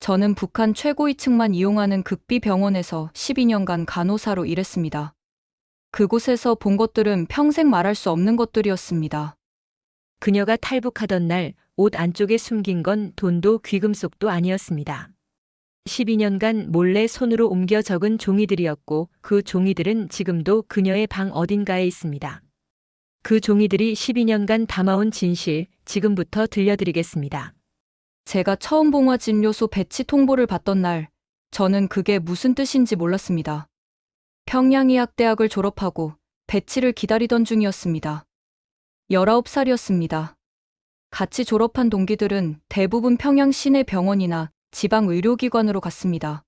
저는 북한 최고위층만 이용하는 극비 병원에서 12년간 간호사로 일했습니다. 그곳에서 본 것들은 평생 말할 수 없는 것들이었습니다. 그녀가 탈북하던 날 옷 안쪽에 숨긴 건 돈도 귀금속도 아니었습니다. 12년간 몰래 손으로 옮겨 적은 종이들이었고 그 종이들은 지금도 그녀의 방 어딘가에 있습니다. 그 종이들이 12년간 담아온 진실, 지금부터 들려드리겠습니다. 제가 처음 봉화진료소 배치 통보를 받던 날, 저는 그게 무슨 뜻인지 몰랐습니다. 평양의학대학을 졸업하고 배치를 기다리던 중이었습니다. 19살이었습니다. 같이 졸업한 동기들은 대부분 평양 시내 병원이나 지방 의료기관으로 갔습니다.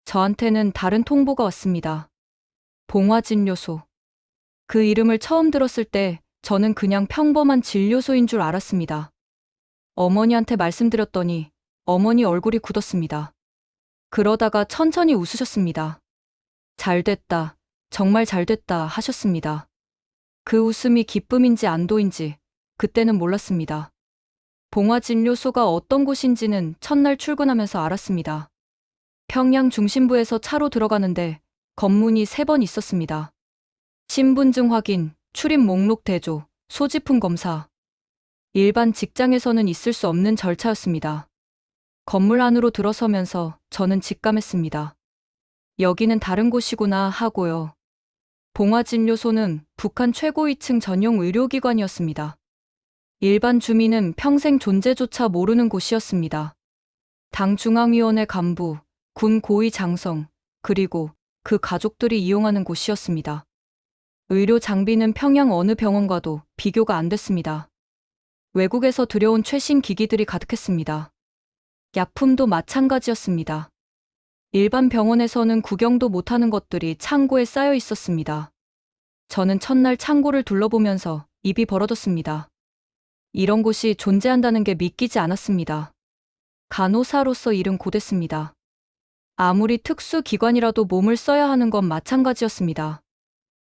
저한테는 다른 통보가 왔습니다. 봉화진료소. 그 이름을 처음 들었을 때 저는 그냥 평범한 진료소인 줄 알았습니다. 어머니한테 말씀드렸더니 어머니 얼굴이 굳었습니다. 그러다가 천천히 웃으셨습니다. 잘됐다, 정말 잘됐다 하셨습니다. 그 웃음이 기쁨인지 안도인지 그때는 몰랐습니다. 봉화진료소가 어떤 곳인지는 첫날 출근하면서 알았습니다. 평양 중심부에서 차로 들어가는데 검문이 3번 있었습니다. 신분증 확인, 출입 목록 대조, 소지품 검사. 일반 직장에서는 있을 수 없는 절차였습니다. 건물 안으로 들어서면서 저는 직감했습니다. 여기는 다른 곳이구나 하고요. 봉화진료소는 북한 최고위층 전용 의료기관이었습니다. 일반 주민은 평생 존재조차 모르는 곳이었습니다. 당 중앙위원회 간부, 군 고위 장성, 그리고 그 가족들이 이용하는 곳이었습니다. 의료 장비는 평양 어느 병원과도 비교가 안 됐습니다. 외국에서 들여온 최신 기기들이 가득했습니다. 약품도 마찬가지였습니다. 일반 병원에서는 구경도 못하는 것들이 창고에 쌓여 있었습니다. 저는 첫날 창고를 둘러보면서 입이 벌어졌습니다. 이런 곳이 존재한다는 게 믿기지 않았습니다. 간호사로서 일은 고됐습니다. 아무리 특수기관이라도 몸을 써야 하는 건 마찬가지였습니다.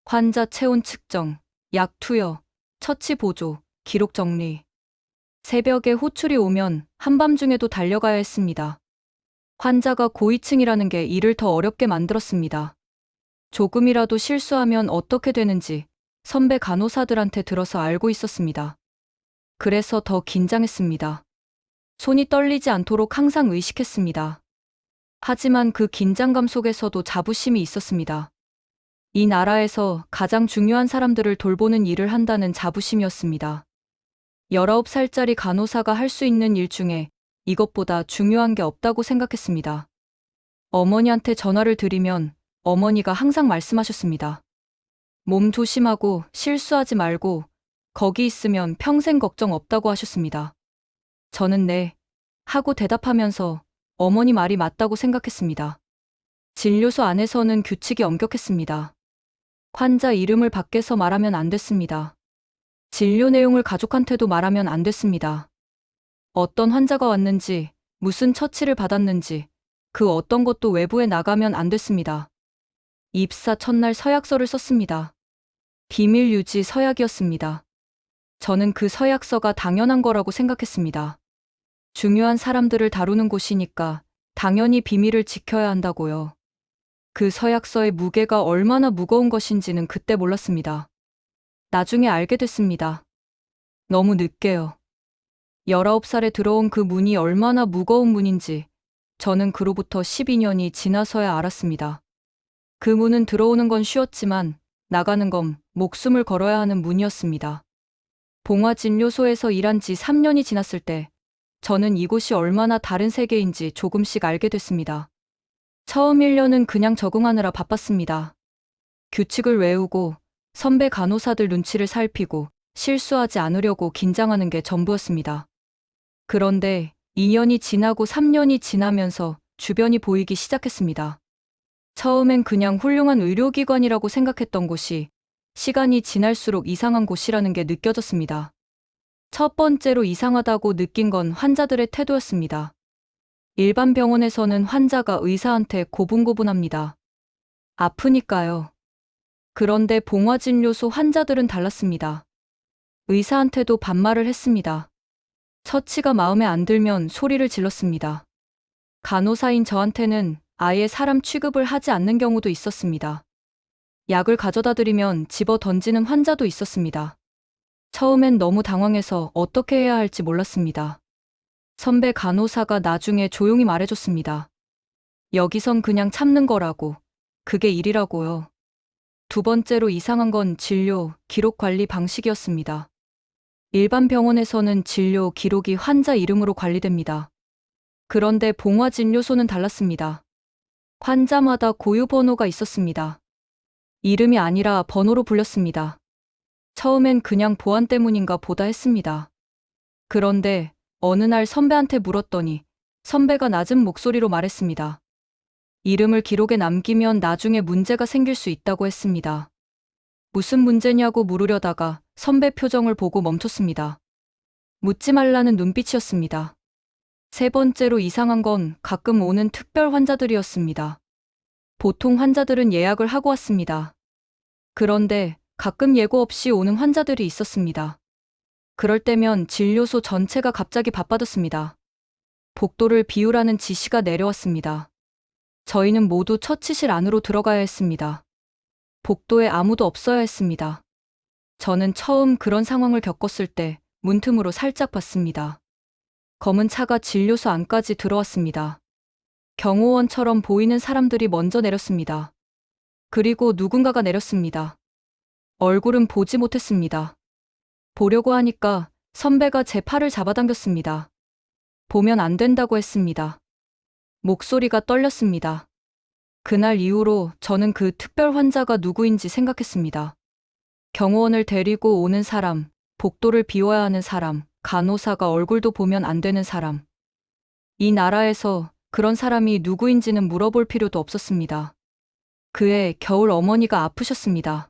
환자 체온 측정, 약 투여, 처치 보조, 기록 정리. 새벽에 호출이 오면 한밤중에도 달려가야 했습니다. 환자가 고위층이라는 게 일을 더 어렵게 만들었습니다. 조금이라도 실수하면 어떻게 되는지 선배 간호사들한테 들어서 알고 있었습니다. 그래서 더 긴장했습니다. 손이 떨리지 않도록 항상 의식했습니다. 하지만 그 긴장감 속에서도 자부심이 있었습니다. 이 나라에서 가장 중요한 사람들을 돌보는 일을 한다는 자부심이었습니다. 19살짜리 간호사가 할 수 있는 일 중에 이것보다 중요한 게 없다고 생각했습니다. 어머니한테 전화를 드리면 어머니가 항상 말씀하셨습니다. 몸 조심하고 실수하지 말고 거기 있으면 평생 걱정 없다고 하셨습니다. 저는 네, 하고 대답하면서 어머니 말이 맞다고 생각했습니다. 진료소 안에서는 규칙이 엄격했습니다. 환자 이름을 밖에서 말하면 안 됐습니다. 진료 내용을 가족한테도 말하면 안 됐습니다. 어떤 환자가 왔는지, 무슨 처치를 받았는지, 그 어떤 것도 외부에 나가면 안 됐습니다. 입사 첫날 서약서를 썼습니다. 비밀 유지 서약이었습니다. 저는 그 서약서가 당연한 거라고 생각했습니다. 중요한 사람들을 다루는 곳이니까 당연히 비밀을 지켜야 한다고요. 그 서약서의 무게가 얼마나 무거운 것인지는 그때 몰랐습니다. 나중에 알게 됐습니다. 너무 늦게요. 19살에 들어온 그 문이 얼마나 무거운 문인지 저는 그로부터 12년이 지나서야 알았습니다. 그 문은 들어오는 건 쉬웠지만 나가는 건 목숨을 걸어야 하는 문이었습니다. 봉화진료소에서 일한 지 3년이 지났을 때 저는 이곳이 얼마나 다른 세계인지 조금씩 알게 됐습니다. 처음 1년은 그냥 적응하느라 바빴습니다. 규칙을 외우고 선배 간호사들 눈치를 살피고 실수하지 않으려고 긴장하는 게 전부였습니다. 그런데 2년이 지나고 3년이 지나면서 주변이 보이기 시작했습니다. 처음엔 그냥 훌륭한 의료기관이라고 생각했던 곳이 시간이 지날수록 이상한 곳이라는 게 느껴졌습니다. 첫 번째로 이상하다고 느낀 건 환자들의 태도였습니다. 일반 병원에서는 환자가 의사한테 고분고분합니다. 아프니까요. 그런데 봉화진료소 환자들은 달랐습니다. 의사한테도 반말을 했습니다. 처치가 마음에 안 들면 소리를 질렀습니다. 간호사인 저한테는 아예 사람 취급을 하지 않는 경우도 있었습니다. 약을 가져다 드리면 집어 던지는 환자도 있었습니다. 처음엔 너무 당황해서 어떻게 해야 할지 몰랐습니다. 선배 간호사가 나중에 조용히 말해줬습니다. 여기선 그냥 참는 거라고. 그게 일이라고요. 두 번째로 이상한 건 진료, 기록 관리 방식이었습니다. 일반 병원에서는 진료 기록이 환자 이름으로 관리됩니다. 그런데 봉화진료소는 달랐습니다. 환자마다 고유 번호가 있었습니다. 이름이 아니라 번호로 불렸습니다. 처음엔 그냥 보안 때문인가 보다 했습니다. 그런데 어느 날 선배한테 물었더니 선배가 낮은 목소리로 말했습니다. 이름을 기록에 남기면 나중에 문제가 생길 수 있다고 했습니다. 무슨 문제냐고 물으려다가 선배 표정을 보고 멈췄습니다. 묻지 말라는 눈빛이었습니다. 세 번째로 이상한 건 가끔 오는 특별 환자들이었습니다. 보통 환자들은 예약을 하고 왔습니다. 그런데 가끔 예고 없이 오는 환자들이 있었습니다. 그럴 때면 진료소 전체가 갑자기 바빠졌습니다. 복도를 비우라는 지시가 내려왔습니다. 저희는 모두 처치실 안으로 들어가야 했습니다. 복도에 아무도 없어야 했습니다. 저는 처음 그런 상황을 겪었을 때 문틈으로 살짝 봤습니다. 검은 차가 진료소 안까지 들어왔습니다. 경호원처럼 보이는 사람들이 먼저 내렸습니다. 그리고 누군가가 내렸습니다. 얼굴은 보지 못했습니다. 보려고 하니까 선배가 제 팔을 잡아당겼습니다. 보면 안 된다고 했습니다. 목소리가 떨렸습니다. 그날 이후로 저는 그 특별 환자가 누구인지 생각했습니다. 경호원을 데리고 오는 사람, 복도를 비워야 하는 사람, 간호사가 얼굴도 보면 안 되는 사람. 이 나라에서 그런 사람이 누구인지는 물어볼 필요도 없었습니다. 그해 겨울 어머니가 아프셨습니다.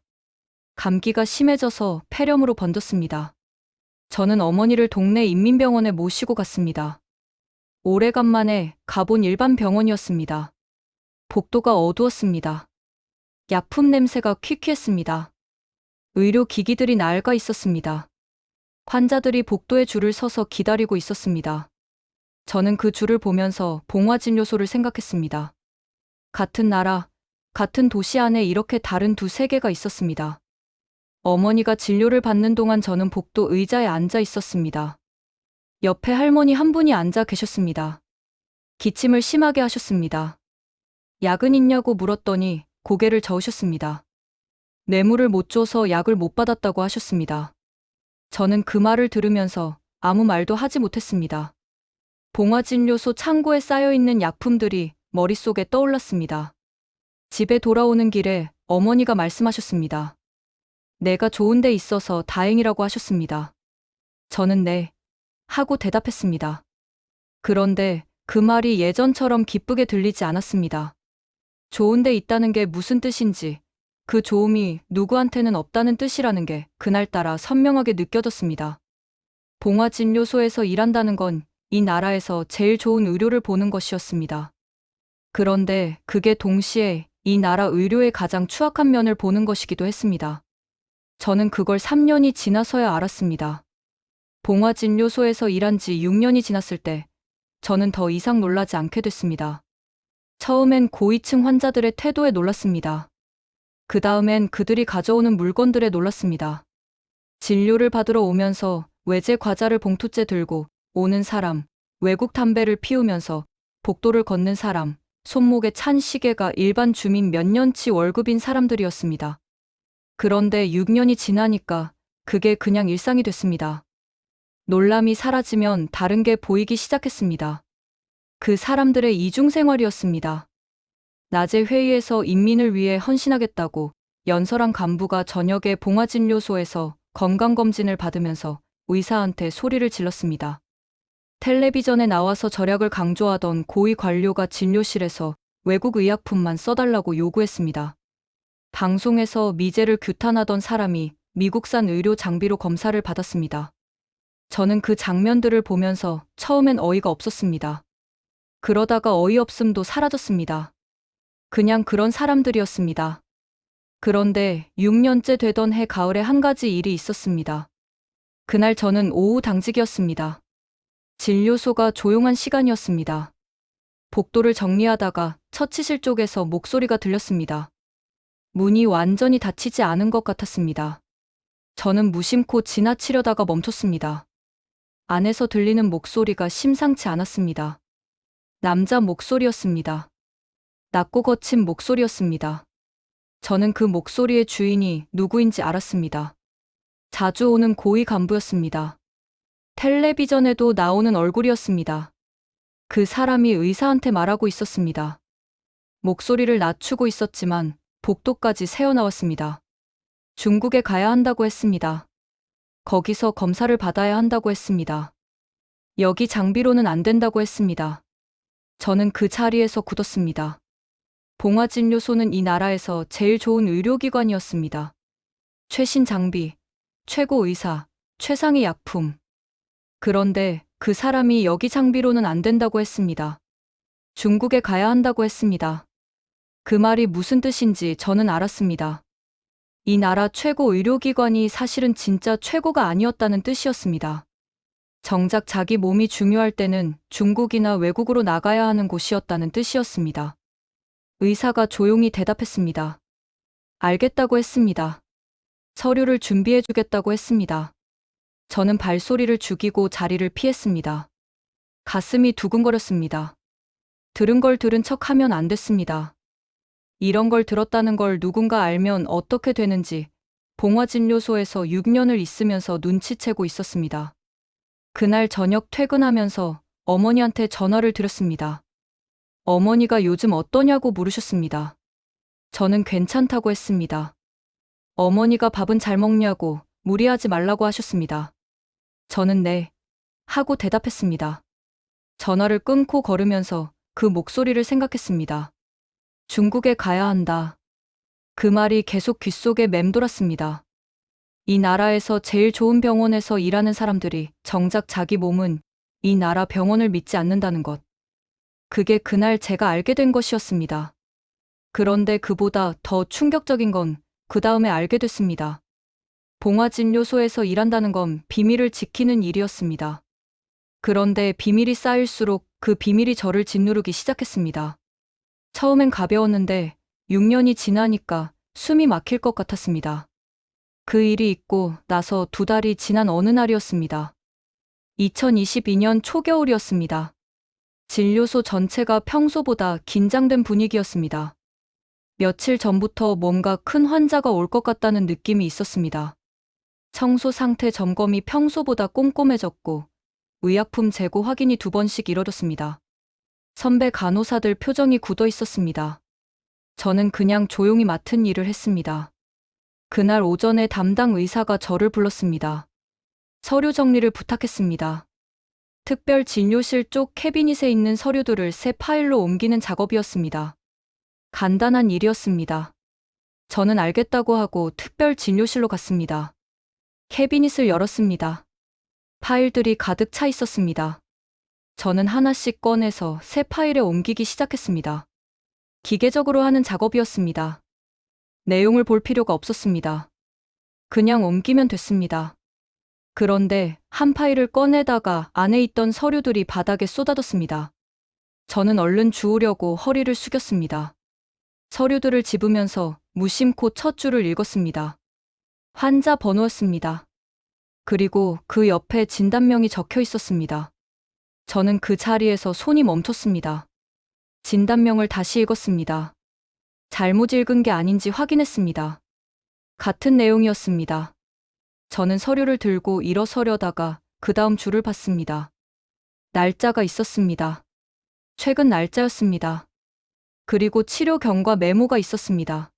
감기가 심해져서 폐렴으로 번졌습니다. 저는 어머니를 동네 인민병원에 모시고 갔습니다. 오래간만에 가본 일반 병원이었습니다. 복도가 어두웠습니다. 약품 냄새가 퀴퀴했습니다. 의료기기들이 낡아 있었습니다. 환자들이 복도에 줄을 서서 기다리고 있었습니다. 저는 그 줄을 보면서 봉화진료소를 생각했습니다. 같은 나라, 같은 도시 안에 이렇게 다른 두 세계가 있었습니다. 어머니가 진료를 받는 동안 저는 복도 의자에 앉아 있었습니다. 옆에 할머니 한 분이 앉아 계셨습니다. 기침을 심하게 하셨습니다. 약은 있냐고 물었더니 고개를 저으셨습니다. 뇌물을 못 줘서 약을 못 받았다고 하셨습니다. 저는 그 말을 들으면서 아무 말도 하지 못했습니다. 봉화진료소 창고에 쌓여있는 약품들이 머릿속에 떠올랐습니다. 집에 돌아오는 길에 어머니가 말씀하셨습니다. 내가 좋은 데 있어서 다행이라고 하셨습니다. 저는 네, 하고 대답했습니다. 그런데 그 말이 예전처럼 기쁘게 들리지 않았습니다. 좋은 데 있다는 게 무슨 뜻인지, 그 좋음이 누구한테는 없다는 뜻이라는 게 그날따라 선명하게 느껴졌습니다. 봉화진료소에서 일한다는 건 이 나라에서 제일 좋은 의료를 보는 것이었습니다. 그런데 그게 동시에 이 나라 의료의 가장 추악한 면을 보는 것이기도 했습니다. 저는 그걸 3년이 지나서야 알았습니다. 봉화진료소에서 일한 지 6년이 지났을 때 저는 더 이상 놀라지 않게 됐습니다. 처음엔 고위층 환자들의 태도에 놀랐습니다. 그 다음엔 그들이 가져오는 물건들에 놀랐습니다. 진료를 받으러 오면서 외제 과자를 봉투째 들고 오는 사람, 외국 담배를 피우면서 복도를 걷는 사람, 손목에 찬 시계가 일반 주민 몇 년치 월급인 사람들이었습니다. 그런데 6년이 지나니까 그게 그냥 일상이 됐습니다. 놀람이 사라지면 다른 게 보이기 시작했습니다. 그 사람들의 이중생활이었습니다. 낮에 회의에서 인민을 위해 헌신하겠다고 연설한 간부가 저녁에 봉화진료소에서 건강검진을 받으면서 의사한테 소리를 질렀습니다. 텔레비전에 나와서 절약을 강조하던 고위 관료가 진료실에서 외국 의약품만 써달라고 요구했습니다. 방송에서 미제를 규탄하던 사람이 미국산 의료 장비로 검사를 받았습니다. 저는 그 장면들을 보면서 처음엔 어이가 없었습니다. 그러다가 어이없음도 사라졌습니다. 그냥 그런 사람들이었습니다. 그런데 6년째 되던 해 가을에 한 가지 일이 있었습니다. 그날 저는 오후 당직이었습니다. 진료소가 조용한 시간이었습니다. 복도를 정리하다가 처치실 쪽에서 목소리가 들렸습니다. 문이 완전히 닫히지 않은 것 같았습니다. 저는 무심코 지나치려다가 멈췄습니다. 안에서 들리는 목소리가 심상치 않았습니다. 남자 목소리였습니다. 낮고 거친 목소리였습니다. 저는 그 목소리의 주인이 누구인지 알았습니다. 자주 오는 고위 간부였습니다. 텔레비전에도 나오는 얼굴이었습니다. 그 사람이 의사한테 말하고 있었습니다. 목소리를 낮추고 있었지만 복도까지 새어나왔습니다. 중국에 가야 한다고 했습니다. 거기서 검사를 받아야 한다고 했습니다. 여기 장비로는 안 된다고 했습니다. 저는 그 자리에서 굳었습니다. 봉화진료소는 이 나라에서 제일 좋은 의료기관이었습니다. 최신 장비, 최고 의사, 최상의 약품. 그런데 그 사람이 여기 장비로는 안 된다고 했습니다. 중국에 가야 한다고 했습니다. 그 말이 무슨 뜻인지 저는 알았습니다. 이 나라 최고 의료기관이 사실은 진짜 최고가 아니었다는 뜻이었습니다. 정작 자기 몸이 중요할 때는 중국이나 외국으로 나가야 하는 곳이었다는 뜻이었습니다. 의사가 조용히 대답했습니다. 알겠다고 했습니다. 서류를 준비해주겠다고 했습니다. 저는 발소리를 죽이고 자리를 피했습니다. 가슴이 두근거렸습니다. 들은 걸 들은 척 하면 안 됐습니다. 이런 걸 들었다는 걸 누군가 알면 어떻게 되는지 봉화진료소에서 6년을 있으면서 눈치채고 있었습니다. 그날 저녁 퇴근하면서 어머니한테 전화를 드렸습니다. 어머니가 요즘 어떠냐고 물으셨습니다. 저는 괜찮다고 했습니다. 어머니가 밥은 잘 먹냐고 무리하지 말라고 하셨습니다. 저는 네, 하고 대답했습니다. 전화를 끊고 걸으면서 그 목소리를 생각했습니다. 중국에 가야 한다. 그 말이 계속 귓속에 맴돌았습니다. 이 나라에서 제일 좋은 병원에서 일하는 사람들이 정작 자기 몸은 이 나라 병원을 믿지 않는다는 것. 그게 그날 제가 알게 된 것이었습니다. 그런데 그보다 더 충격적인 건 그 다음에 알게 됐습니다. 봉화진료소에서 일한다는 건 비밀을 지키는 일이었습니다. 그런데 비밀이 쌓일수록 그 비밀이 저를 짓누르기 시작했습니다. 처음엔 가벼웠는데 6년이 지나니까 숨이 막힐 것 같았습니다. 그 일이 있고 나서 2달이 지난 어느 날이었습니다. 2022년 초겨울이었습니다. 진료소 전체가 평소보다 긴장된 분위기였습니다. 며칠 전부터 뭔가 큰 환자가 올 것 같다는 느낌이 있었습니다. 청소 상태 점검이 평소보다 꼼꼼해졌고 의약품 재고 확인이 2번씩 이뤄졌습니다. 선배 간호사들 표정이 굳어 있었습니다. 저는 그냥 조용히 맡은 일을 했습니다. 그날 오전에 담당 의사가 저를 불렀습니다. 서류 정리를 부탁했습니다. 특별 진료실 쪽 캐비닛에 있는 서류들을 새 파일로 옮기는 작업이었습니다. 간단한 일이었습니다. 저는 알겠다고 하고 특별 진료실로 갔습니다. 캐비닛을 열었습니다. 파일들이 가득 차 있었습니다. 저는 하나씩 꺼내서 새 파일에 옮기기 시작했습니다. 기계적으로 하는 작업이었습니다. 내용을 볼 필요가 없었습니다. 그냥 옮기면 됐습니다. 그런데 한 파일을 꺼내다가 안에 있던 서류들이 바닥에 쏟아졌습니다. 저는 얼른 주우려고 허리를 숙였습니다. 서류들을 집으면서 무심코 첫 줄을 읽었습니다. 환자 번호였습니다. 그리고 그 옆에 진단명이 적혀 있었습니다. 저는 그 자리에서 손이 멈췄습니다. 진단명을 다시 읽었습니다. 잘못 읽은 게 아닌지 확인했습니다. 같은 내용이었습니다. 저는 서류를 들고 일어서려다가 그 다음 줄을 봤습니다. 날짜가 있었습니다. 최근 날짜였습니다. 그리고 치료 경과 메모가 있었습니다.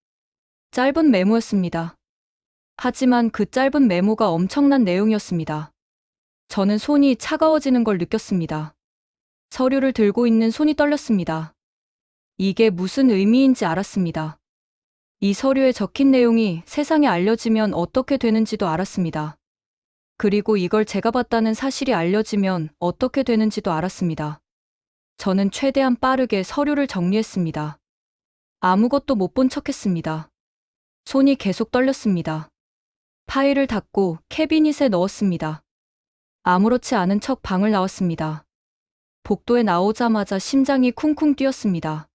짧은 메모였습니다. 하지만 그 짧은 메모가 엄청난 내용이었습니다. 저는 손이 차가워지는 걸 느꼈습니다. 서류를 들고 있는 손이 떨렸습니다. 이게 무슨 의미인지 알았습니다. 이 서류에 적힌 내용이 세상에 알려지면 어떻게 되는지도 알았습니다. 그리고 이걸 제가 봤다는 사실이 알려지면 어떻게 되는지도 알았습니다. 저는 최대한 빠르게 서류를 정리했습니다. 아무것도 못 본 척했습니다. 손이 계속 떨렸습니다. 파일을 닫고 캐비닛에 넣었습니다. 아무렇지 않은 척 방을 나왔습니다. 복도에 나오자마자 심장이 쿵쿵 뛰었습니다.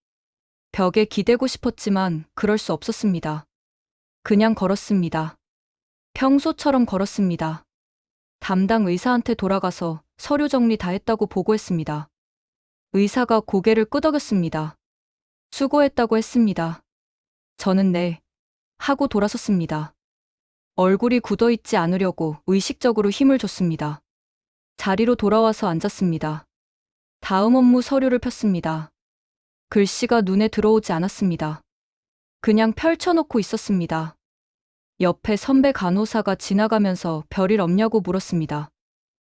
벽에 기대고 싶었지만 그럴 수 없었습니다. 그냥 걸었습니다. 평소처럼 걸었습니다. 담당 의사한테 돌아가서 서류 정리 다 했다고 보고했습니다. 의사가 고개를 끄덕였습니다. 수고했다고 했습니다. 저는 네, 하고 돌아섰습니다. 얼굴이 굳어있지 않으려고 의식적으로 힘을 줬습니다. 자리로 돌아와서 앉았습니다. 다음 업무 서류를 폈습니다. 글씨가 눈에 들어오지 않았습니다. 그냥 펼쳐놓고 있었습니다. 옆에 선배 간호사가 지나가면서 별일 없냐고 물었습니다.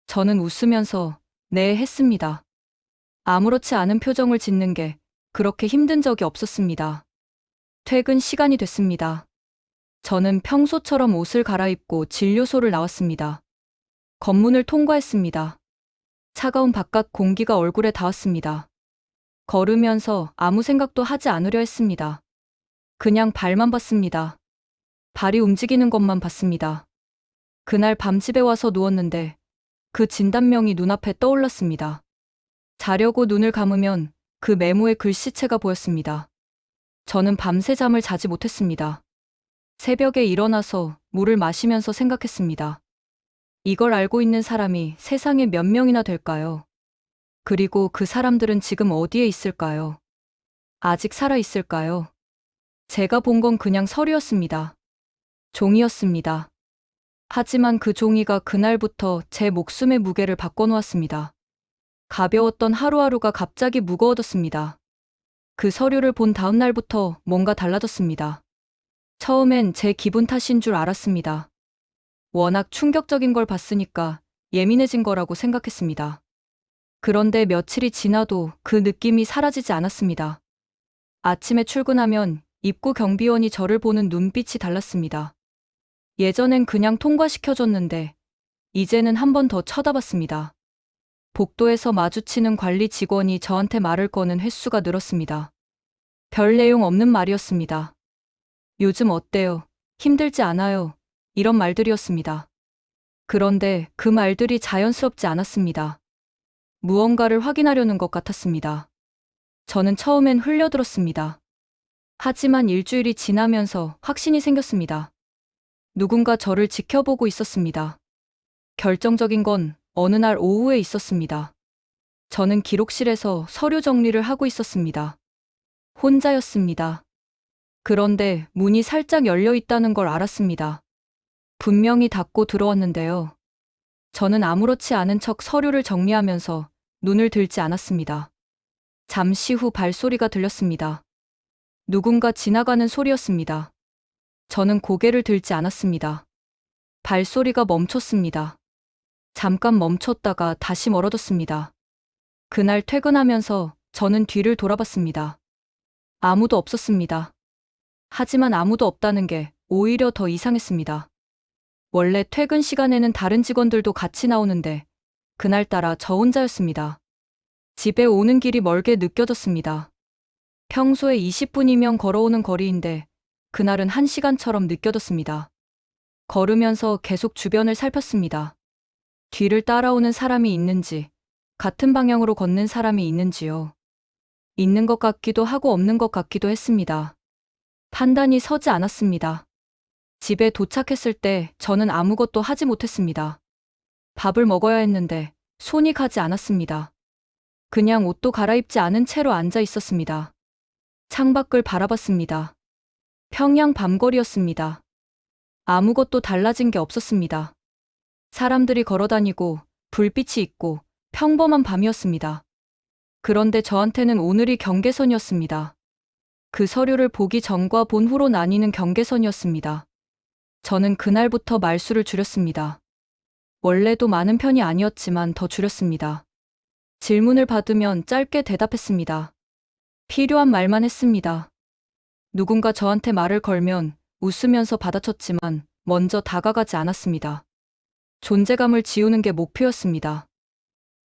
저는 웃으면서 네 했습니다. 아무렇지 않은 표정을 짓는 게 그렇게 힘든 적이 없었습니다. 퇴근 시간이 됐습니다. 저는 평소처럼 옷을 갈아입고 진료소를 나왔습니다. 검문을 통과했습니다. 차가운 바깥 공기가 얼굴에 닿았습니다. 걸으면서 아무 생각도 하지 않으려 했습니다. 그냥 발만 봤습니다. 발이 움직이는 것만 봤습니다. 그날 밤 집에 와서 누웠는데 그 진단명이 눈앞에 떠올랐습니다. 자려고 눈을 감으면 그 메모의 글씨체가 보였습니다. 저는 밤새 잠을 자지 못했습니다. 새벽에 일어나서 물을 마시면서 생각했습니다. 이걸 알고 있는 사람이 세상에 몇 명이나 될까요? 그리고 그 사람들은 지금 어디에 있을까요? 아직 살아 있을까요? 제가 본 건 그냥 서류였습니다. 종이였습니다. 하지만 그 종이가 그날부터 제 목숨의 무게를 바꿔놓았습니다. 가벼웠던 하루하루가 갑자기 무거워졌습니다. 그 서류를 본 다음 날부터 뭔가 달라졌습니다. 처음엔 제 기분 탓인 줄 알았습니다. 워낙 충격적인 걸 봤으니까 예민해진 거라고 생각했습니다. 그런데 며칠이 지나도 그 느낌이 사라지지 않았습니다. 아침에 출근하면 입구 경비원이 저를 보는 눈빛이 달랐습니다. 예전엔 그냥 통과시켜줬는데 이제는 한 번 더 쳐다봤습니다. 복도에서 마주치는 관리 직원이 저한테 말을 거는 횟수가 늘었습니다. 별 내용 없는 말이었습니다. 요즘 어때요? 힘들지 않아요? 이런 말들이었습니다. 그런데 그 말들이 자연스럽지 않았습니다. 무언가를 확인하려는 것 같았습니다. 저는 처음엔 흘려들었습니다. 하지만 일주일이 지나면서 확신이 생겼습니다. 누군가 저를 지켜보고 있었습니다. 결정적인 건 어느 날 오후에 있었습니다. 저는 기록실에서 서류 정리를 하고 있었습니다. 혼자였습니다. 그런데 문이 살짝 열려 있다는 걸 알았습니다. 분명히 닫고 들어왔는데요. 저는 아무렇지 않은 척 서류를 정리하면서 눈을 들지 않았습니다. 잠시 후 발소리가 들렸습니다. 누군가 지나가는 소리였습니다. 저는 고개를 들지 않았습니다. 발소리가 멈췄습니다. 잠깐 멈췄다가 다시 멀어졌습니다. 그날 퇴근하면서 저는 뒤를 돌아봤습니다. 아무도 없었습니다. 하지만 아무도 없다는 게 오히려 더 이상했습니다. 원래 퇴근 시간에는 다른 직원들도 같이 나오는데 그날따라 저 혼자였습니다. 집에 오는 길이 멀게 느껴졌습니다. 평소에 20분이면 걸어오는 거리인데 그날은 1시간처럼 느껴졌습니다. 걸으면서 계속 주변을 살폈습니다. 뒤를 따라오는 사람이 있는지, 같은 방향으로 걷는 사람이 있는지요. 있는 것 같기도 하고 없는 것 같기도 했습니다. 판단이 서지 않았습니다. 집에 도착했을 때 저는 아무것도 하지 못했습니다. 밥을 먹어야 했는데 손이 가지 않았습니다. 그냥 옷도 갈아입지 않은 채로 앉아 있었습니다. 창밖을 바라봤습니다. 평양 밤거리였습니다. 아무것도 달라진 게 없었습니다. 사람들이 걸어다니고 불빛이 있고 평범한 밤이었습니다. 그런데 저한테는 오늘이 경계선이었습니다. 그 서류를 보기 전과 본 후로 나뉘는 경계선이었습니다. 저는 그날부터 말수를 줄였습니다. 원래도 많은 편이 아니었지만 더 줄였습니다. 질문을 받으면 짧게 대답했습니다. 필요한 말만 했습니다. 누군가 저한테 말을 걸면 웃으면서 받아쳤지만 먼저 다가가지 않았습니다. 존재감을 지우는 게 목표였습니다.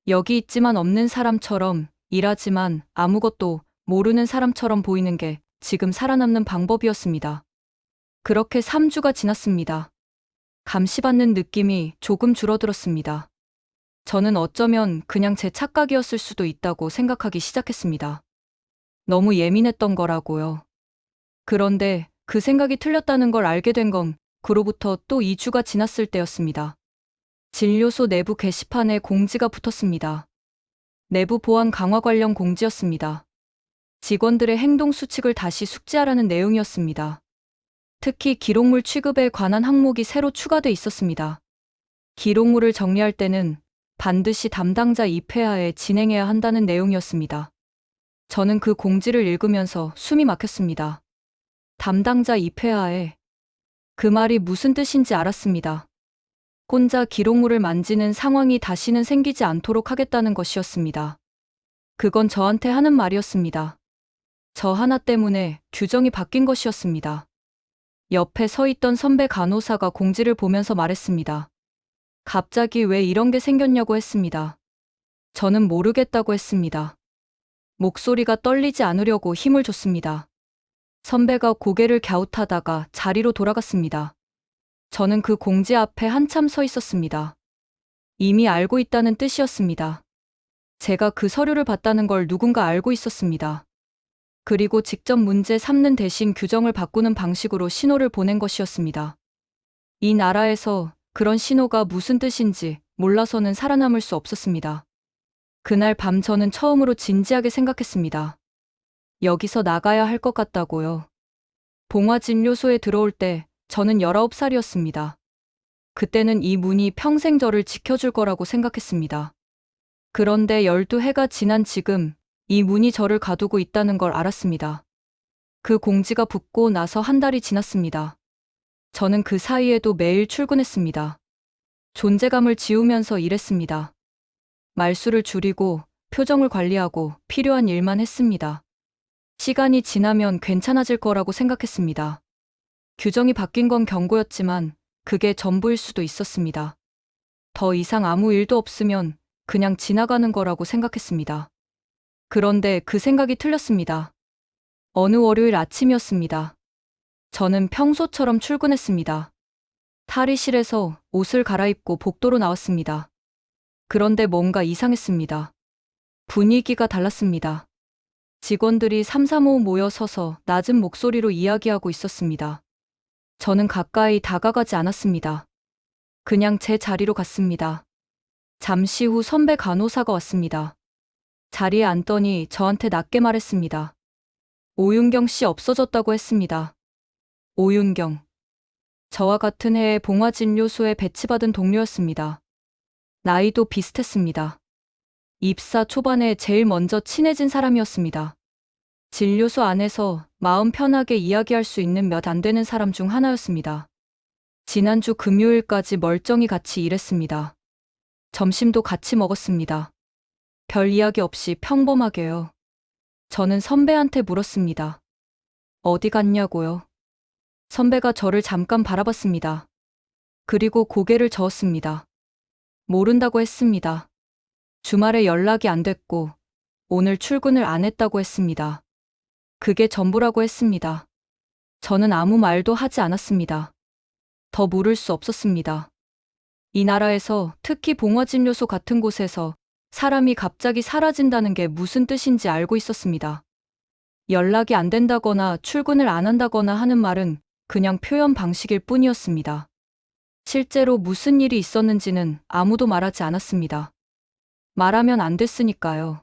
여기 있지만 없는 사람처럼, 일하지만 아무것도 모르는 사람처럼 보이는 게 지금 살아남는 방법이었습니다. 그렇게 3주가 지났습니다. 감시받는 느낌이 조금 줄어들었습니다. 저는 어쩌면 그냥 제 착각이었을 수도 있다고 생각하기 시작했습니다. 너무 예민했던 거라고요. 그런데 그 생각이 틀렸다는 걸 알게 된 건 그로부터 또 2주가 지났을 때였습니다. 진료소 내부 게시판에 공지가 붙었습니다. 내부 보안 강화 관련 공지였습니다. 직원들의 행동 수칙을 다시 숙지하라는 내용이었습니다. 특히 기록물 취급에 관한 항목이 새로 추가돼 있었습니다. 기록물을 정리할 때는 반드시 담당자 입회하에 진행해야 한다는 내용이었습니다. 저는 그 공지를 읽으면서 숨이 막혔습니다. 담당자 입회하에 그 말이 무슨 뜻인지 알았습니다. 혼자 기록물을 만지는 상황이 다시는 생기지 않도록 하겠다는 것이었습니다. 그건 저한테 하는 말이었습니다. 저 하나 때문에 규정이 바뀐 것이었습니다. 옆에 서 있던 선배 간호사가 공지를 보면서 말했습니다. 갑자기 왜 이런 게 생겼냐고 했습니다. 저는 모르겠다고 했습니다. 목소리가 떨리지 않으려고 힘을 줬습니다. 선배가 고개를 갸웃하다가 자리로 돌아갔습니다. 저는 그 공지 앞에 한참 서 있었습니다. 이미 알고 있다는 뜻이었습니다. 제가 그 서류를 봤다는 걸 누군가 알고 있었습니다. 그리고 직접 문제 삼는 대신 규정을 바꾸는 방식으로 신호를 보낸 것이었습니다. 이 나라에서 그런 신호가 무슨 뜻인지 몰라서는 살아남을 수 없었습니다. 그날 밤 저는 처음으로 진지하게 생각했습니다. 여기서 나가야 할 것 같다고요. 봉화진료소에 들어올 때 저는 19살이었습니다. 그때는 이 문이 평생 저를 지켜줄 거라고 생각했습니다. 그런데 12해가 지난 지금 이 문이 저를 가두고 있다는 걸 알았습니다. 그 공지가 붙고 나서 한 달이 지났습니다. 저는 그 사이에도 매일 출근했습니다. 존재감을 지우면서 일했습니다. 말수를 줄이고 표정을 관리하고 필요한 일만 했습니다. 시간이 지나면 괜찮아질 거라고 생각했습니다. 규정이 바뀐 건 경고였지만 그게 전부일 수도 있었습니다. 더 이상 아무 일도 없으면 그냥 지나가는 거라고 생각했습니다. 그런데 그 생각이 틀렸습니다. 어느 월요일 아침이었습니다. 저는 평소처럼 출근했습니다. 탈의실에서 옷을 갈아입고 복도로 나왔습니다. 그런데 뭔가 이상했습니다. 분위기가 달랐습니다. 직원들이 삼삼오오 모여 서서 낮은 목소리로 이야기하고 있었습니다. 저는 가까이 다가가지 않았습니다. 그냥 제 자리로 갔습니다. 잠시 후 선배 간호사가 왔습니다. 자리에 앉더니 저한테 낮게 말했습니다. 오윤경 씨 없어졌다고 했습니다. 오윤경. 저와 같은 해에 봉화진료소에 배치받은 동료였습니다. 나이도 비슷했습니다. 입사 초반에 제일 먼저 친해진 사람이었습니다. 진료소 안에서 마음 편하게 이야기할 수 있는 몇 안 되는 사람 중 하나였습니다. 지난주 금요일까지 멀쩡히 같이 일했습니다. 점심도 같이 먹었습니다. 별 이야기 없이 평범하게요. 저는 선배한테 물었습니다. 어디 갔냐고요? 선배가 저를 잠깐 바라봤습니다. 그리고 고개를 저었습니다. 모른다고 했습니다. 주말에 연락이 안 됐고 오늘 출근을 안 했다고 했습니다. 그게 전부라고 했습니다. 저는 아무 말도 하지 않았습니다. 더 물을 수 없었습니다. 이 나라에서 특히 봉화진료소 같은 곳에서 사람이 갑자기 사라진다는 게 무슨 뜻인지 알고 있었습니다. 연락이 안 된다거나 출근을 안 한다거나 하는 말은 그냥 표현 방식일 뿐이었습니다. 실제로 무슨 일이 있었는지는 아무도 말하지 않았습니다. 말하면 안 됐으니까요.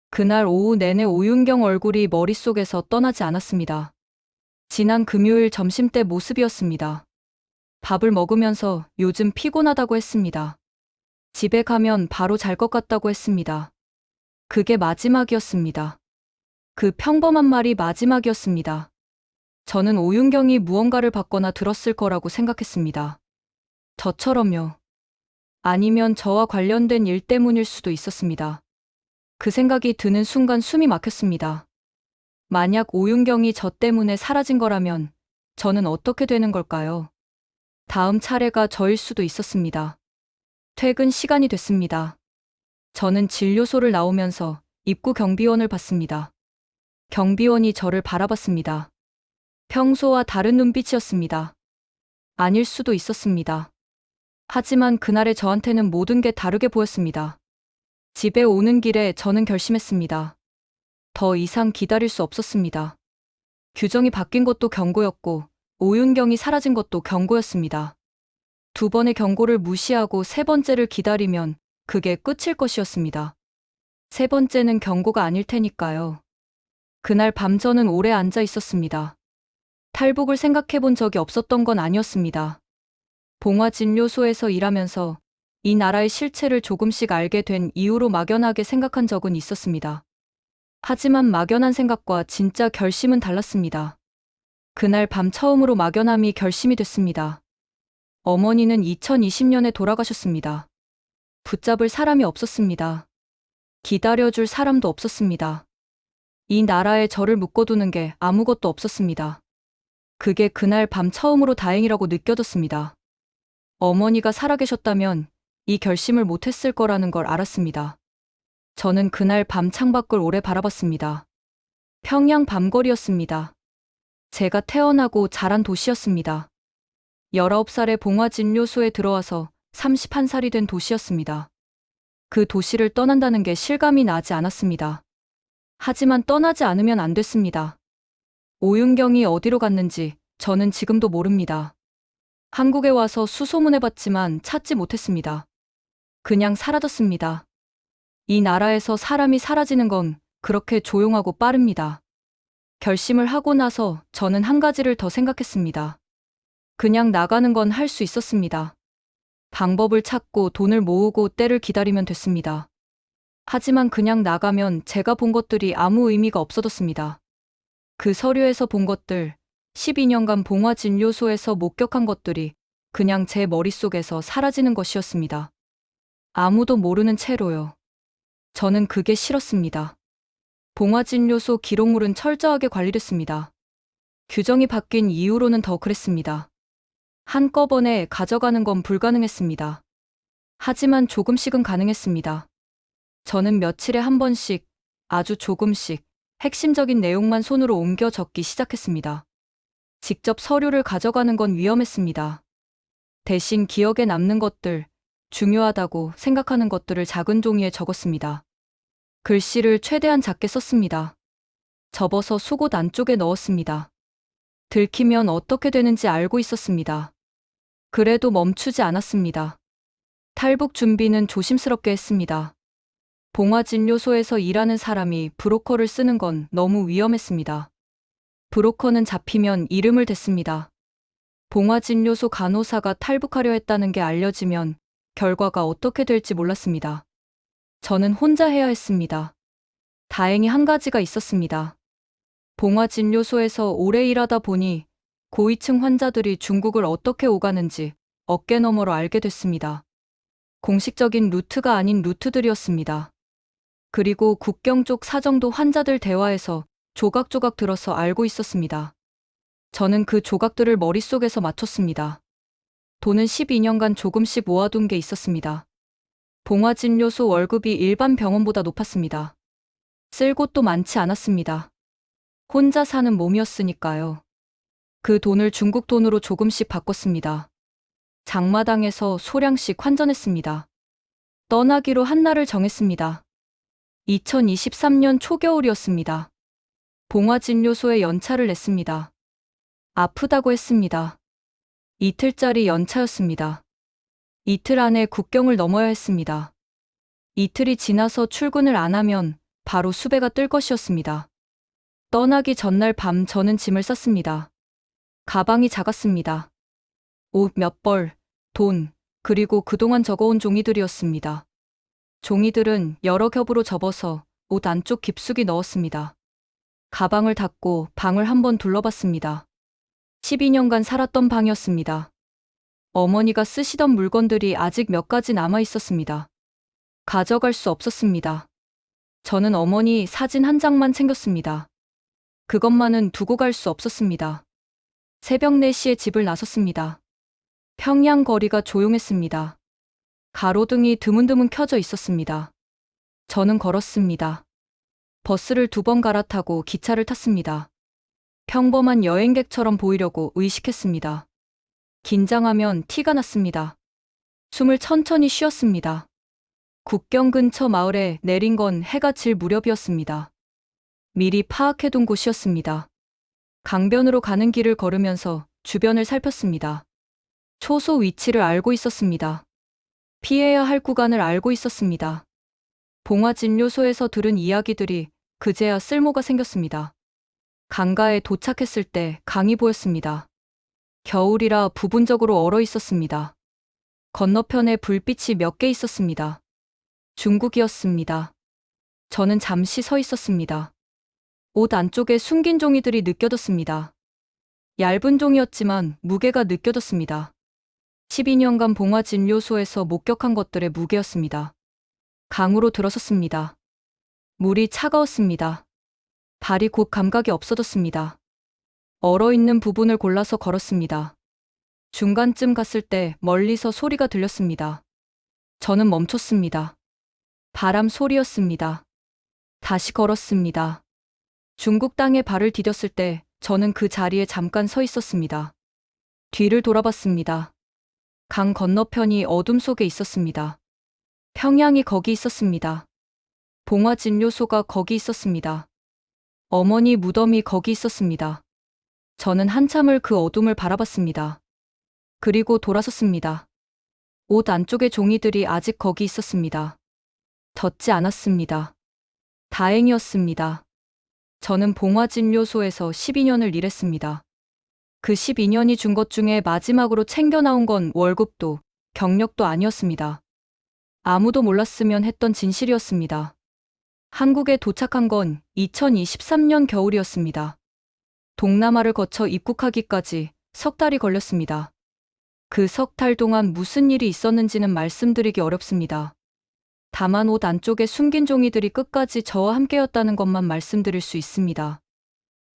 그날 오후 내내 오윤경 얼굴이 머릿속에서 떠나지 않았습니다. 지난 금요일 점심때 모습이었습니다. 밥을 먹으면서 요즘 피곤하다고 했습니다. 집에 가면 바로 잘 것 같다고 했습니다. 그게 마지막이었습니다. 그 평범한 말이 마지막이었습니다. 저는 오윤경이 무언가를 받거나 들었을 거라고 생각했습니다. 저처럼요. 아니면 저와 관련된 일 때문일 수도 있었습니다. 그 생각이 드는 순간 숨이 막혔습니다. 만약 오윤경이 저 때문에 사라진 거라면 저는 어떻게 되는 걸까요? 다음 차례가 저일 수도 있었습니다. 퇴근 시간이 됐습니다. 저는 진료소를 나오면서 입구 경비원을 봤습니다. 경비원이 저를 바라봤습니다. 평소와 다른 눈빛이었습니다. 아닐 수도 있었습니다. 하지만 그날의 저한테는 모든 게 다르게 보였습니다. 집에 오는 길에 저는 결심했습니다. 더 이상 기다릴 수 없었습니다. 규정이 바뀐 것도 경고였고, 오윤경이 사라진 것도 경고였습니다. 두 번의 경고를 무시하고 세 번째를 기다리면 그게 끝일 것이었습니다. 세 번째는 경고가 아닐 테니까요. 그날 밤 저는 오래 앉아 있었습니다. 탈북을 생각해 본 적이 없었던 건 아니었습니다. 봉화진료소에서 일하면서 이 나라의 실체를 조금씩 알게 된 이후로 막연하게 생각한 적은 있었습니다. 하지만 막연한 생각과 진짜 결심은 달랐습니다. 그날 밤 처음으로 막연함이 결심이 됐습니다. 어머니는 2020년에 돌아가셨습니다. 붙잡을 사람이 없었습니다. 기다려줄 사람도 없었습니다. 이 나라에 저를 묶어두는 게 아무것도 없었습니다. 그게 그날 밤 처음으로 다행이라고 느껴졌습니다. 어머니가 살아계셨다면 이 결심을 못했을 거라는 걸 알았습니다. 저는 그날 밤 창밖을 오래 바라봤습니다. 평양 밤거리였습니다. 제가 태어나고 자란 도시였습니다. 19살에 봉화진료소에 들어와서 31살이 된 도시였습니다. 그 도시를 떠난다는 게 실감이 나지 않았습니다. 하지만 떠나지 않으면 안 됐습니다. 오윤경이 어디로 갔는지 저는 지금도 모릅니다. 한국에 와서 수소문해봤지만 찾지 못했습니다. 그냥 사라졌습니다. 이 나라에서 사람이 사라지는 건 그렇게 조용하고 빠릅니다. 결심을 하고 나서 저는 한 가지를 더 생각했습니다. 그냥 나가는 건 할 수 있었습니다. 방법을 찾고 돈을 모으고 때를 기다리면 됐습니다. 하지만 그냥 나가면 제가 본 것들이 아무 의미가 없어졌습니다. 그 서류에서 본 것들, 12년간 봉화진료소에서 목격한 것들이 그냥 제 머릿속에서 사라지는 것이었습니다. 아무도 모르는 채로요. 저는 그게 싫었습니다. 봉화진료소 기록물은 철저하게 관리됐습니다. 규정이 바뀐 이후로는 더 그랬습니다. 한꺼번에 가져가는 건 불가능했습니다. 하지만 조금씩은 가능했습니다. 저는 며칠에 한 번씩, 아주 조금씩, 핵심적인 내용만 손으로 옮겨 적기 시작했습니다. 직접 서류를 가져가는 건 위험했습니다. 대신 기억에 남는 것들, 중요하다고 생각하는 것들을 작은 종이에 적었습니다. 글씨를 최대한 작게 썼습니다. 접어서 속옷 안쪽에 넣었습니다. 들키면 어떻게 되는지 알고 있었습니다. 그래도 멈추지 않았습니다. 탈북 준비는 조심스럽게 했습니다. 봉화진료소에서 일하는 사람이 브로커를 쓰는 건 너무 위험했습니다. 브로커는 잡히면 이름을 댔습니다. 봉화진료소 간호사가 탈북하려 했다는 게 알려지면 결과가 어떻게 될지 몰랐습니다. 저는 혼자 해야 했습니다. 다행히 한 가지가 있었습니다. 봉화진료소에서 오래 일하다 보니 고위층 환자들이 중국을 어떻게 오가는지 어깨너머로 알게 됐습니다. 공식적인 루트가 아닌 루트들이었습니다. 그리고 국경 쪽 사정도 환자들 대화에서 조각조각 들어서 알고 있었습니다. 저는 그 조각들을 머릿속에서 맞췄습니다. 돈은 12년간 조금씩 모아둔 게 있었습니다. 봉화진료소 월급이 일반 병원보다 높았습니다. 쓸 곳도 많지 않았습니다. 혼자 사는 몸이었으니까요. 그 돈을 중국 돈으로 조금씩 바꿨습니다. 장마당에서 소량씩 환전했습니다. 떠나기로 한 날을 정했습니다. 2023년 초겨울이었습니다. 봉화진료소에 연차를 냈습니다. 아프다고 했습니다. 이틀짜리 연차였습니다. 이틀 안에 국경을 넘어야 했습니다. 이틀이 지나서 출근을 안 하면 바로 수배가 뜰 것이었습니다. 떠나기 전날 밤 저는 짐을 쌌습니다. 가방이 작았습니다. 옷 몇 벌, 돈, 그리고 그동안 적어온 종이들이었습니다. 종이들은 여러 겹으로 접어서 옷 안쪽 깊숙이 넣었습니다. 가방을 닫고 방을 한번 둘러봤습니다. 12년간 살았던 방이었습니다. 어머니가 쓰시던 물건들이 아직 몇 가지 남아 있었습니다. 가져갈 수 없었습니다. 저는 어머니 사진 한 장만 챙겼습니다. 그것만은 두고 갈 수 없었습니다. 새벽 4시에 집을 나섰습니다. 평양 거리가 조용했습니다. 가로등이 드문드문 켜져 있었습니다. 저는 걸었습니다. 버스를 2번 갈아타고 기차를 탔습니다. 평범한 여행객처럼 보이려고 의식했습니다. 긴장하면 티가 났습니다. 숨을 천천히 쉬었습니다. 국경 근처 마을에 내린 건 해가 질 무렵이었습니다. 미리 파악해둔 곳이었습니다. 강변으로 가는 길을 걸으면서 주변을 살폈습니다. 초소 위치를 알고 있었습니다. 피해야 할 구간을 알고 있었습니다. 봉화진료소에서 들은 이야기들이 그제야 쓸모가 생겼습니다. 강가에 도착했을 때 강이 보였습니다. 겨울이라 부분적으로 얼어 있었습니다. 건너편에 불빛이 몇 개 있었습니다. 중국이었습니다. 저는 잠시 서 있었습니다. 옷 안쪽에 숨긴 종이들이 느껴졌습니다. 얇은 종이었지만 무게가 느껴졌습니다. 12년간 봉화진료소에서 목격한 것들의 무게였습니다. 강으로 들어섰습니다. 물이 차가웠습니다. 발이 곧 감각이 없어졌습니다. 얼어있는 부분을 골라서 걸었습니다. 중간쯤 갔을 때 멀리서 소리가 들렸습니다. 저는 멈췄습니다. 바람 소리였습니다. 다시 걸었습니다. 중국 땅에 발을 디뎠을 때 저는 그 자리에 잠깐 서 있었습니다. 뒤를 돌아봤습니다. 강 건너편이 어둠 속에 있었습니다. 평양이 거기 있었습니다. 봉화진료소가 거기 있었습니다. 어머니 무덤이 거기 있었습니다. 저는 한참을 그 어둠을 바라봤습니다. 그리고 돌아섰습니다. 옷 안쪽의 종이들이 아직 거기 있었습니다. 젖지 않았습니다. 다행이었습니다. 저는 봉화진료소에서 12년을 일했습니다. 그 12년이 준 것 중에 마지막으로 챙겨 나온 건 월급도 경력도 아니었습니다. 아무도 몰랐으면 했던 진실이었습니다. 한국에 도착한 건 2023년 겨울이었습니다. 동남아를 거쳐 입국하기까지 석 달이 걸렸습니다. 그 석 달 동안 무슨 일이 있었는지는 말씀드리기 어렵습니다. 다만 옷 안쪽에 숨긴 종이들이 끝까지 저와 함께였다는 것만 말씀드릴 수 있습니다.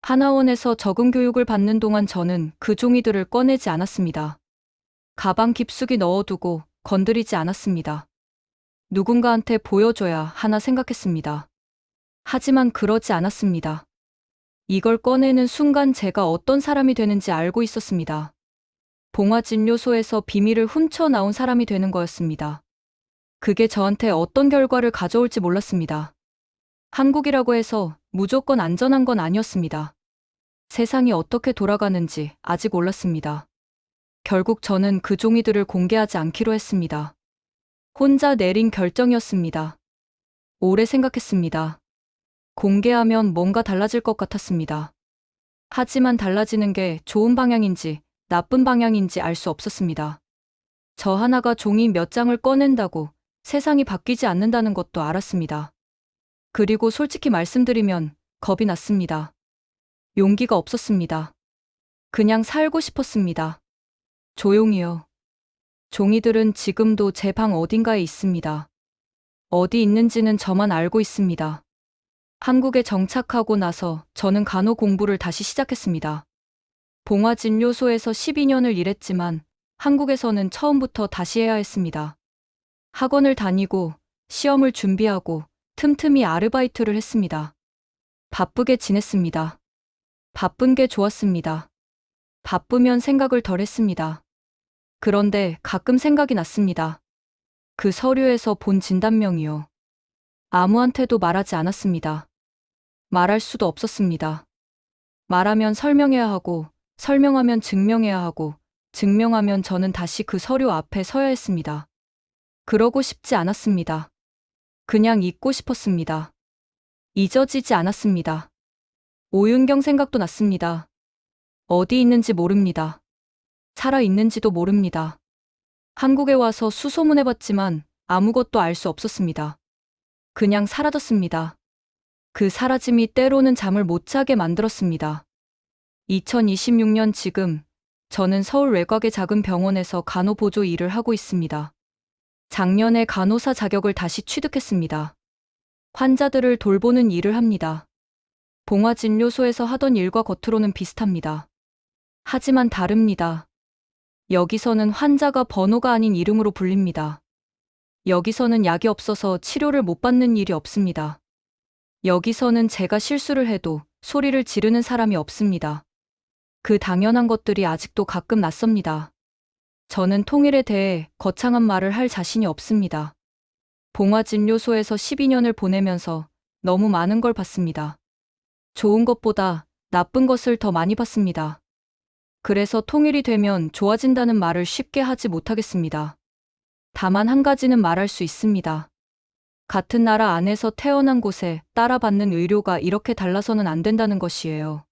하나원에서 적응 교육을 받는 동안 저는 그 종이들을 꺼내지 않았습니다. 가방 깊숙이 넣어두고 건드리지 않았습니다. 누군가한테 보여줘야 하나 생각했습니다. 하지만 그러지 않았습니다. 이걸 꺼내는 순간 제가 어떤 사람이 되는지 알고 있었습니다. 봉화진료소에서 비밀을 훔쳐 나온 사람이 되는 거였습니다. 그게 저한테 어떤 결과를 가져올지 몰랐습니다. 한국이라고 해서 무조건 안전한 건 아니었습니다. 세상이 어떻게 돌아가는지 아직 몰랐습니다. 결국 저는 그 종이들을 공개하지 않기로 했습니다. 혼자 내린 결정이었습니다. 오래 생각했습니다. 공개하면 뭔가 달라질 것 같았습니다. 하지만 달라지는 게 좋은 방향인지 나쁜 방향인지 알 수 없었습니다. 저 하나가 종이 몇 장을 꺼낸다고 세상이 바뀌지 않는다는 것도 알았습니다. 그리고 솔직히 말씀드리면 겁이 났습니다. 용기가 없었습니다. 그냥 살고 싶었습니다. 조용히요. 종이들은 지금도 제 방 어딘가에 있습니다. 어디 있는지는 저만 알고 있습니다. 한국에 정착하고 나서 저는 간호 공부를 다시 시작했습니다. 봉화진료소에서 12년을 일했지만 한국에서는 처음부터 다시 해야 했습니다. 학원을 다니고 시험을 준비하고 틈틈이 아르바이트를 했습니다. 바쁘게 지냈습니다. 바쁜 게 좋았습니다. 바쁘면 생각을 덜 했습니다. 그런데 가끔 생각이 났습니다. 그 서류에서 본 진단명이요. 아무한테도 말하지 않았습니다. 말할 수도 없었습니다. 말하면 설명해야 하고, 설명하면 증명해야 하고, 증명하면 저는 다시 그 서류 앞에 서야 했습니다. 그러고 싶지 않았습니다. 그냥 잊고 싶었습니다. 잊어지지 않았습니다. 오윤경 생각도 났습니다. 어디 있는지 모릅니다. 살아 있는지도 모릅니다. 한국에 와서 수소문해봤지만 아무것도 알 수 없었습니다. 그냥 사라졌습니다. 그 사라짐이 때로는 잠을 못 자게 만들었습니다. 2026년 지금 저는 서울 외곽의 작은 병원에서 간호보조 일을 하고 있습니다. 작년에 간호사 자격을 다시 취득했습니다. 환자들을 돌보는 일을 합니다. 봉화진료소에서 하던 일과 겉으로는 비슷합니다. 하지만 다릅니다. 여기서는 환자가 번호가 아닌 이름으로 불립니다. 여기서는 약이 없어서 치료를 못 받는 일이 없습니다. 여기서는 제가 실수를 해도 소리를 지르는 사람이 없습니다. 그 당연한 것들이 아직도 가끔 낯섭니다. 저는 통일에 대해 거창한 말을 할 자신이 없습니다. 봉화진료소에서 12년을 보내면서 너무 많은 걸 봤습니다. 좋은 것보다 나쁜 것을 더 많이 봤습니다. 그래서 통일이 되면 좋아진다는 말을 쉽게 하지 못하겠습니다. 다만 한 가지는 말할 수 있습니다. 같은 나라 안에서 태어난 곳에 따라 받는 의료가 이렇게 달라서는 안 된다는 것이에요.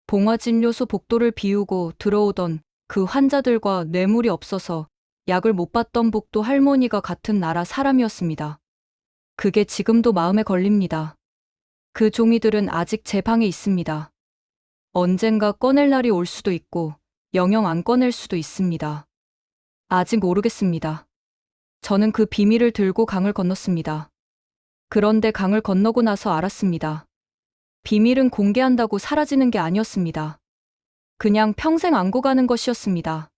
봉화진료소 복도를 비우고 들어오던 그 환자들과 뇌물이 없어서 약을 못 받던 복도 할머니가 같은 나라 사람이었습니다. 그게 지금도 마음에 걸립니다. 그 종이들은 아직 제 방에 있습니다. 언젠가 꺼낼 날이 올 수도 있고 영영 안 꺼낼 수도 있습니다. 아직 모르겠습니다. 저는 그 비밀을 들고 강을 건넜습니다. 그런데 강을 건너고 나서 알았습니다. 비밀은 공개한다고 사라지는 게 아니었습니다. 그냥 평생 안고 가는 것이었습니다.